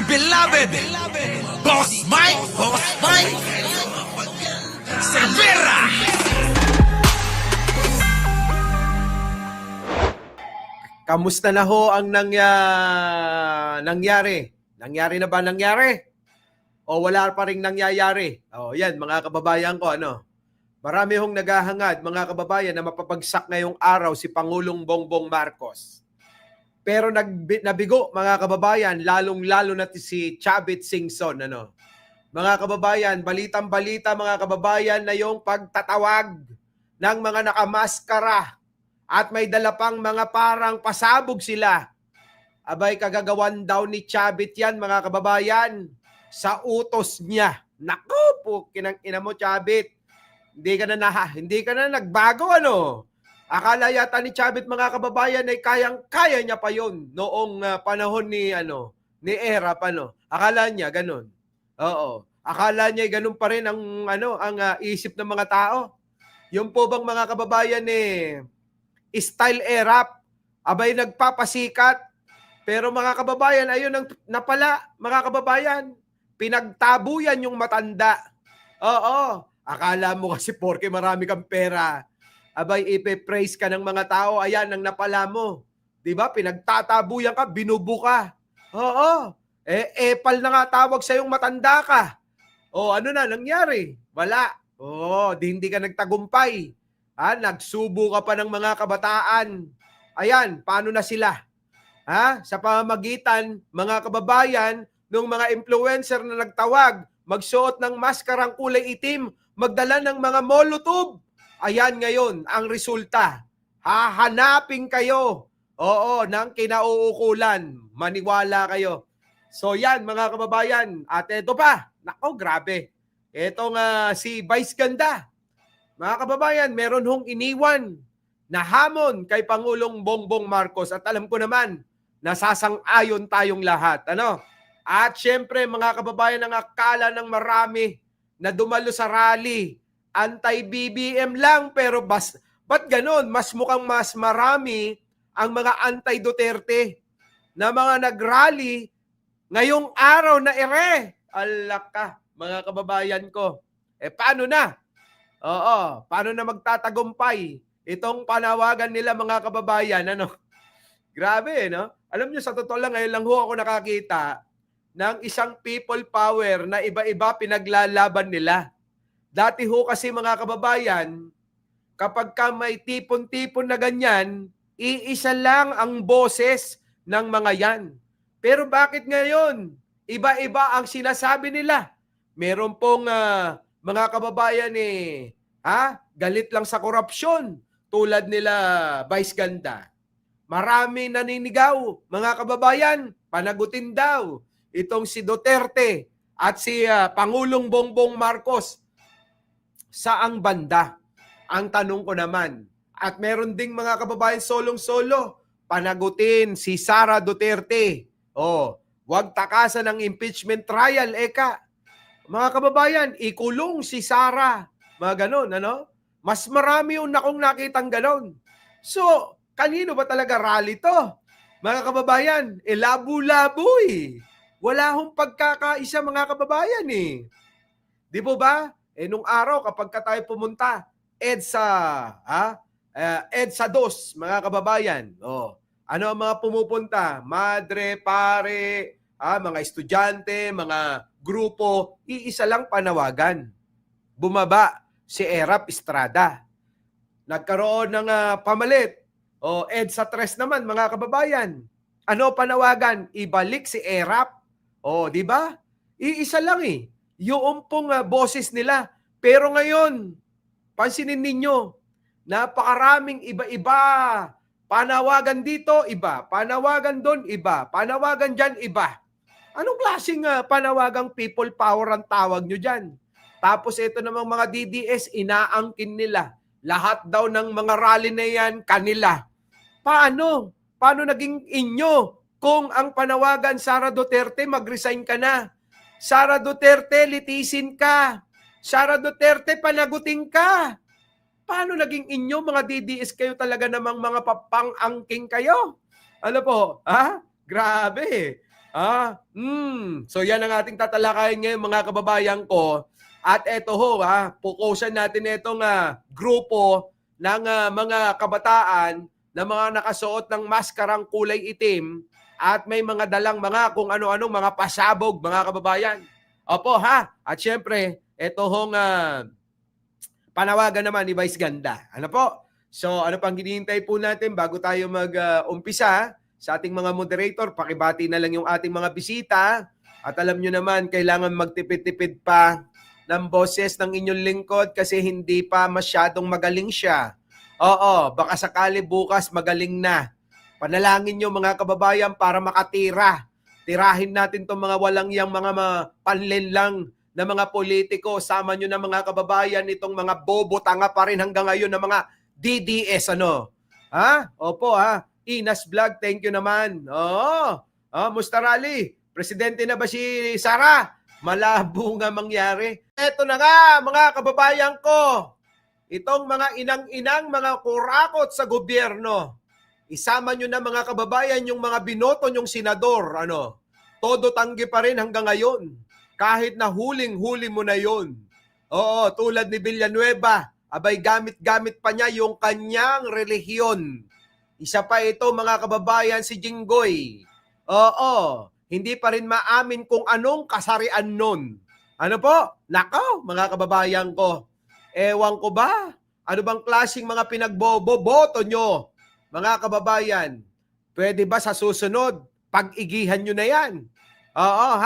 beloved Boss Mike Cervera. Kamusta na ho ang nangyari? Nangyari na ba nangyari? O wala pa rin nangyayari? O yan, mga kababayan ko, marami hong naghahangad, mga kababayan, na mapapagsak ngayong araw si Pangulong Bongbong Marcos. Pero nabigo, mga kababayan, lalong-lalo na si Chavit Singson. Mga kababayan, balitang-balita, mga kababayan, na yung pagtatawag ng mga nakamaskara at may dala pang mga parang pasabog sila. Abay, kagagawan daw ni Chavit yan, mga kababayan, sa utos niya. Naku po, kinang-ina mo, Chavit. Hindi ka na nagbago, Akala yata ni Chavit, mga kababayan, ay kayang-kaya niya pa yon noong panahon ni Erap, Akala niya ganun. Oo. Akala niya ganun pa rin ang isip ng mga tao. Yung po bang, mga kababayan, style Erap, abay nagpapasikat. Pero mga kababayan, ayun ang napala, mga kababayan, pinagtabuyan yung matanda. Oo. Akala mo kasi porke marami kang pera, abay ipe-praise ka ng mga tao, ayan ang napala mo. 'Di ba? Pinagtatabuyan ka, binubuka. Oo. Epal na nga tawag sa yung matanda ka. O ano na nangyari? Wala. Hindi ka nagtagumpay. Nagsubo ka pa ng mga kabataan. Ayan, paano na sila? Sa pamamagitan, mga kababayan, ng mga influencer na nagtawag, magsuot ng maskarang kulay itim, magdala ng mga molotov. Ayan ngayon ang resulta. Hahanapin kayo. Oo, ng kinauukulan. Maniwala kayo. So yan, mga kababayan. At ito pa. Nako, grabe. Itong si Vice Ganda. Mga kababayan, meron hong iniwan na hamon kay Pangulong Bongbong Marcos. At alam ko naman, nasasang-ayon tayong lahat. At syempre, mga kababayan, ang akala ng marami na dumalo sa rally, anti-BBM lang, pero ba't ganon? Mas mukhang mas marami ang mga anti-Duterte na mga nag-rally ngayong araw na Alak ka, mga kababayan ko. Paano na? Oo, paano na magtatagumpay itong panawagan nila, mga kababayan? Grabe, Alam nyo, sa totoo lang, ngayon lang ho ako nakakita ng isang people power na iba-iba pinaglalaban nila. Dati ho kasi, mga kababayan, kapag ka may tipon-tipon na ganyan, iisa lang ang boses ng mga yan. Pero bakit ngayon? Iba-iba ang sinasabi nila. Meron pong mga kababayan galit lang sa korupsyon tulad nila Vice Ganda. Marami naninigaw, mga kababayan, panagutin daw itong si Duterte at si Pangulong Bongbong Marcos. Saang banda? Ang tanong ko naman. At meron ding, mga kababayan, solong-solo, panagutin si Sara Duterte. Huwag takasan ng impeachment trial, eka. Mga kababayan, ikulong si Sara. Mga ganon, Mas marami yung nakitang ganon. So, kanino ba talaga rally to? Mga kababayan, labo-labo Wala hong pagkakaisa, mga kababayan Di po ba? Nung araw, kapag tayo pumunta, EDSA 2, mga kababayan. Ano ang mga pumupunta? Madre, pare, mga estudyante, mga grupo, iisa lang panawagan. Bumaba si Erap Estrada. Nagkaroon ng pamalit. EDSA 3 naman, mga kababayan. Ano panawagan? Ibalik si Erap. Di ba? Iisa lang yung pong boses nila. Pero ngayon, pansinin ninyo, napakaraming iba-iba. Panawagan dito, iba. Panawagan doon, iba. Panawagan dyan, iba. Anong klaseng panawagang people power ang tawag nyo dyan? Tapos ito namang mga DDS, inaangkin nila. Lahat daw ng mga rally na yan, kanila. Paano? Paano naging inyo? Kung ang panawagan, Sara Duterte, mag-resign ka na. Sara Duterte, litisin ka. Sara Duterte, panagutin ka. Paano naging inyo, mga DDS, kayo talaga namang mga papang-angking kayo? Ano po? Grabe. So yan ang ating tatalakayin ngayon mga kababayan ko. At eto ho, pukusan natin itong grupo ng mga kabataan na mga nakasuot ng maskarang kulay itim at may mga dalang mga kung ano-anong mga pasabog mga kababayan. Opo at syempre, eto hong panawagan naman ni Vice Ganda. Ano po? So ano pang hinihintay po natin bago tayo mag-umpisa sa ating mga moderator, pakibati na lang yung ating mga bisita. At alam nyo naman, kailangan magtipid-tipid pa ng boses ng inyong lingkod kasi hindi pa masyadong magaling siya. Oo, baka sakali bukas magaling na. Panalangin nyo mga kababayan para makatira. Tirahin natin itong mga walang yang mga panlinlang na mga politiko. Sama nyo na mga kababayan itong mga bobo tanga pa rin hanggang ngayon na mga DDS Opo Inas Vlog, thank you naman. Musta Rally? Presidente na ba si Sara? Malabo nga mangyari. Eto na nga mga kababayan ko. Itong mga inang-inang mga kurakot sa gobyerno. Isama nyo na mga kababayan yung mga binoto nyong senador. Todo tanggi pa rin hanggang ngayon. Kahit na huling-huli mo na yun. Oo, tulad ni Villanueva. Abay gamit-gamit pa niya yung kanyang relihiyon. Isa pa ito mga kababayan si Jinggoy. Oo, hindi pa rin maamin kung anong kasarian nun. Ano po? Nako, mga kababayan ko. Ewan ko ba? Ano bang klaseng mga pinagboboto nyo? Mga kababayan, pwede ba sa susunod, pag-igihan nyo na yan? Oo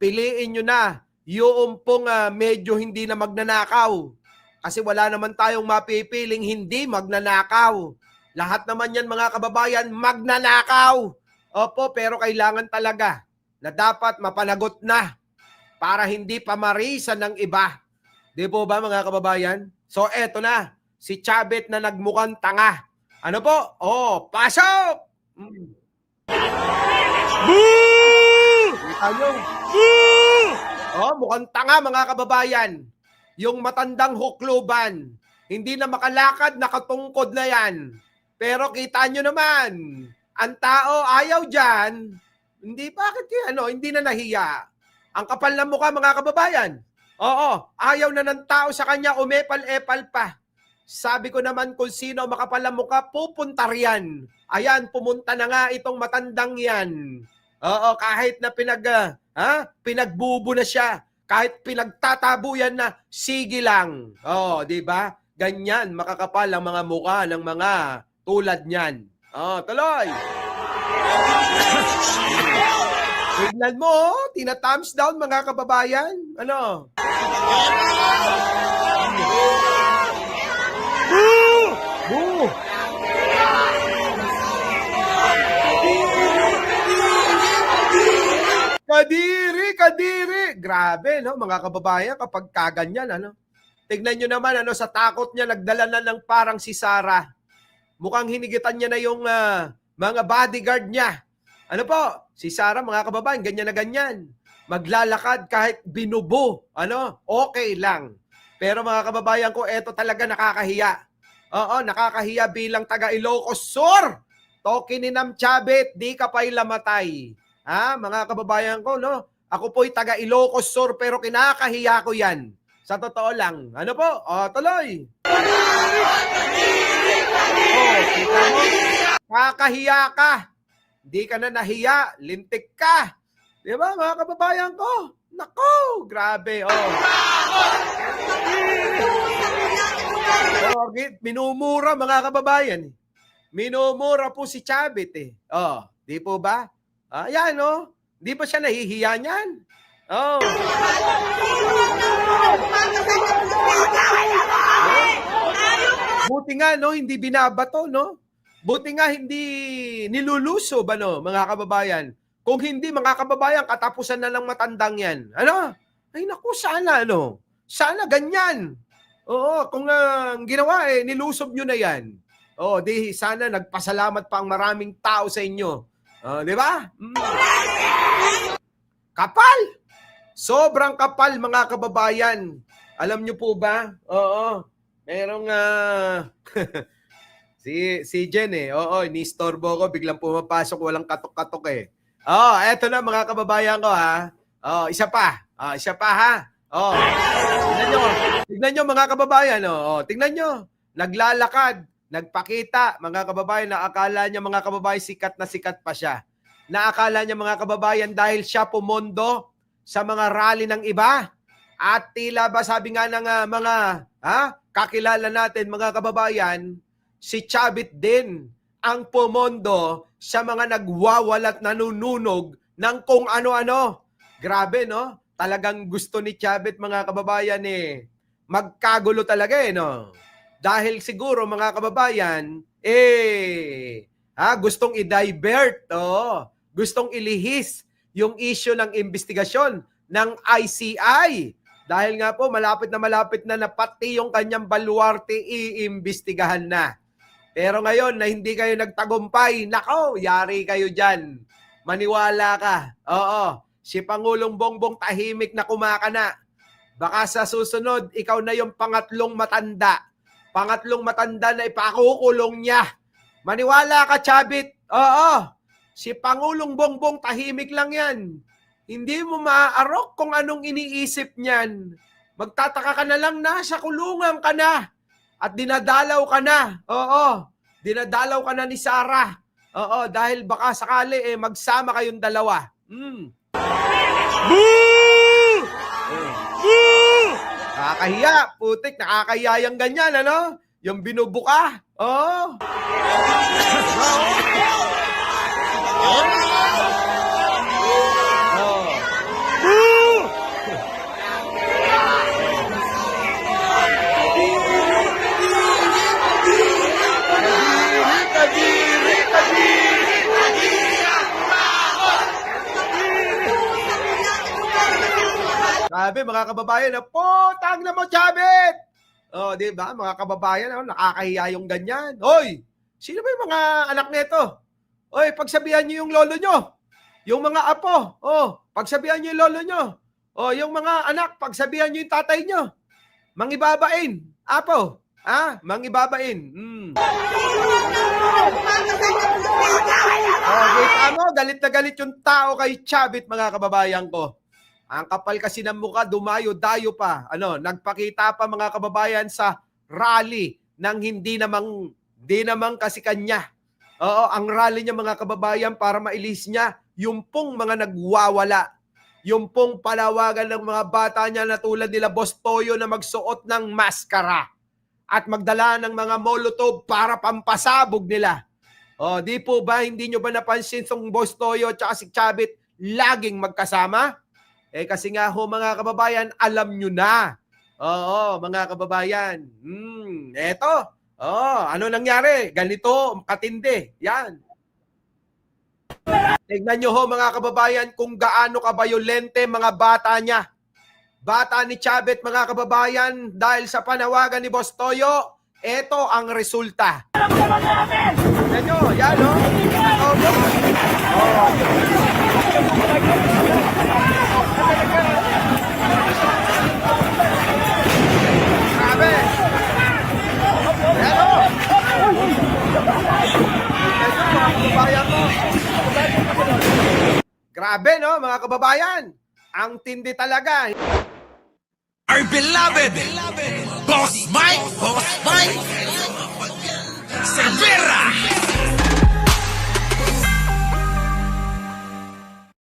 piliin nyo na yung pong medyo hindi na magnanakaw. Kasi wala naman tayong mapipiling hindi magnanakaw. Lahat naman yan mga kababayan, magnanakaw. Opo, pero kailangan talaga na dapat mapanagot na para hindi pamarisan ng iba. Di po ba mga kababayan? So eto na, si Chavit na nagmukhang tanga. Ano po? Pasok! Boo! Boo! Mukhang tanga mga kababayan. Yung matandang hukluban, hindi na makalakad, nakatungkod na yan. Pero kita nyo naman, ang tao ayaw dyan, hindi na nahiya. Ang kapal ng mukha mga kababayan. Ayaw na ng tao sa kanya, umepal-epal pa. Sabi ko naman kung sino makapal ang mukha, pupunta riyan. Ayan, pumunta na nga itong matandang yan. Kahit na pinagbubo na siya, kahit pinagtatabuyan na, sige lang. Di ba? Ganyan, makakapal ang mga mukha ng mga tulad niyan. Tuloy. Tignan mo, tina-thumbs down mga kababayan. Ano? Boo! Boo! Kadiri! Grabe, no? Mga kababayan, kapag kaganyan, Tignan nyo naman, sa takot niya, nagdala na ng parang si Sara. Mukhang hinigitan niya na yung mga bodyguard niya. Ano po? Si Sara, mga kababayan, ganyan na ganyan. Maglalakad kahit binubo. Okay lang. Pero mga kababayan ko, eto talaga nakakahiya. Nakakahiya bilang taga Ilocos Sur. Tokininam Chavit, di ka pa'y lamatay. Mga kababayan ko, no? Ako po'y taga Ilocos Sur, pero kinakahiya ko yan. Sa totoo lang. Ano po? Tuloy. Kakahiya ka. Hindi ka na nahiya. Lintik ka. Di ba mga kababayan ko? Nako, grabe. Minumura mga kababayan. Minumura po si Chavit di po ba? Yan Di ba siya nahihiya niyan? Buti nga hindi binabato Buti nga hindi nilulusob mga kababayan. Kung hindi mga kababayan, katapusan na lang matandang yan. Ay naku, sana Sana ganyan. Kung ginawa nilusob nyo na yan. Di sana nagpasalamat pa ang maraming tao sa inyo. Di ba? Kapal! Sobrang kapal mga kababayan. Alam nyo po ba? Merong si Jen ni-istorbo ko, biglang pumapasok, walang katok-katok Oh, eto na mga kababayan ko ha. Oh, isa pa. Isa pa ha. Oh. Tignan nyo mga kababayan. Oh, tignan nyo. Naglalakad, nagpakita mga kababayan na akala niya mga kababayan sikat na sikat pa siya. Naakala niya mga kababayan dahil siya pumondo sa mga rally ng iba. At tila ba sabi nga ng mga kakilala natin mga kababayan, si Chavit din ang pumondo sa mga nagwawalat nanununog ng kung ano-ano. Grabe, no? Talagang gusto ni Chavit, mga kababayan, magkagulo talaga, no? Dahil siguro, mga kababayan, gustong i-divert, gustong ilihis yung issue ng investigasyon ng ICI. Dahil nga po, malapit na pati yung kanyang baluarte iimbestigahan na. Pero ngayon na hindi kayo nagtagumpay, nako, yari kayo dyan. Maniwala ka. Oo, si Pangulong Bongbong tahimik na kumakana. Baka sa susunod, ikaw na yung pangatlong matanda. Pangatlong matanda na ipakukulong niya. Maniwala ka, Chavit. Oo, si Pangulong Bongbong tahimik lang yan. Hindi mo maaarok kung anong iniisip niyan. Magtataka ka na lang, nasa kulungan ka na. At dinadalaw ka na. Oo. Dinadalaw ka na ni Sarah. Oo, dahil baka sakali magsama kayong dalawa. Boo! Nakakahiya, putik, nakakahiya yung ganyan, ano? Yung binubuka. Oo. Sabi mga kababayan, putang na mo, Chavit! Oh, di ba? Mga kababayan, nakakahiya yung ganyan. Hoy, sino ba yung mga anak nito? Hoy, pagsabihan niyo yung lolo nyo. Yung mga apo, pagsabihan niyo yung lolo nyo. Yung mga anak, pagsabihan niyo yung tatay nyo. Mangibabain. Apo, mangibabain. Kita mo, galit na galit yung tao kay Chavit, mga kababayan ko. Ang kapal kasi ng mukha, dumayo-dayo pa. Nagpakita pa mga kababayan sa rally ng hindi namang kasi kanya. Oo, ang rally niya mga kababayan para mailis niya yung pong mga nagwawala. Yung pong palawagan ng mga bata niya na tulad nila Boss Toyo na magsuot ng maskara at magdala ng mga molotov para pampasabog nila. Di po ba, hindi nyo ba napansin itong Boss Toyo at si Chavit laging magkasama? Kasi nga ho mga kababayan, alam nyo na. Oo, mga kababayan. Eto. Ano nangyari? Ganito, katindi. Yan. Tignan nyo ho mga kababayan kung gaano kabayolente mga bata niya. Bata ni Chavit mga kababayan, dahil sa panawagan ni Boss Toyo, eto ang resulta. Tignan nyo, yan o. Grabe. Pero, grabe, no, mga kababayan. Ang tindi talaga. Our beloved Boss Mike Cervera.